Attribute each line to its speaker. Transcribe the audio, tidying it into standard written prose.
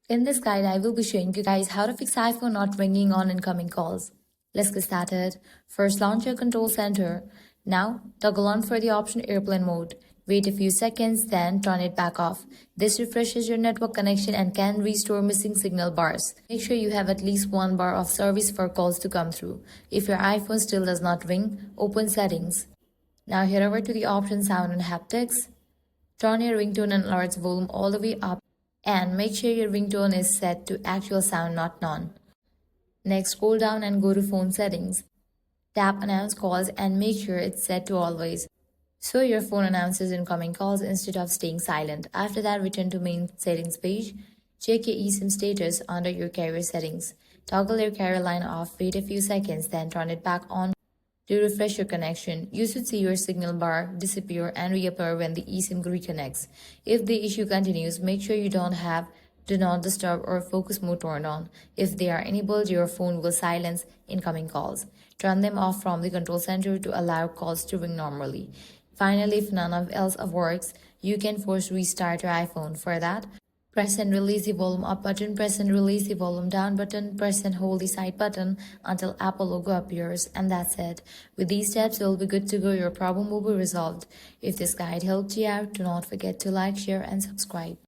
Speaker 1: In this guide, I will be showing you guys how to fix iPhone not ringing on incoming calls. Let's get started. First, launch your control center. Now, toggle on for the option airplane mode. Wait a few seconds, then turn it back off. This refreshes your network connection and can restore missing signal bars. Make sure you have at least one bar of service for calls to come through. If your iPhone still does not ring, open settings. Now head over to the option sound and haptics. Turn your ringtone and alerts volume all the way up and make sure your ringtone is set to actual sound, not none. Next, scroll down and go to phone settings. Tap announce calls and make sure it's set to always, so your phone announces incoming calls instead of staying silent. After that, return to main settings page. Check your eSIM status under your carrier settings. Toggle your carrier line off, wait a few seconds, then turn it back on to refresh your connection. You should see your signal bar disappear and reappear when the eSIM reconnects. If the issue continues, make sure you don't have do not disturb or focus mode turned on. If they are enabled, your phone will silence incoming calls. Turn them off from the control center to allow calls to ring normally. Finally, if none of else works, you can force restart your iPhone. For that, press and release the volume up button, press and release the volume down button, press and hold the side button until Apple logo appears, and that's it. With these steps, you'll be good to go. Your problem will be resolved. If this guide helped you out, do not forget to like, share, and subscribe.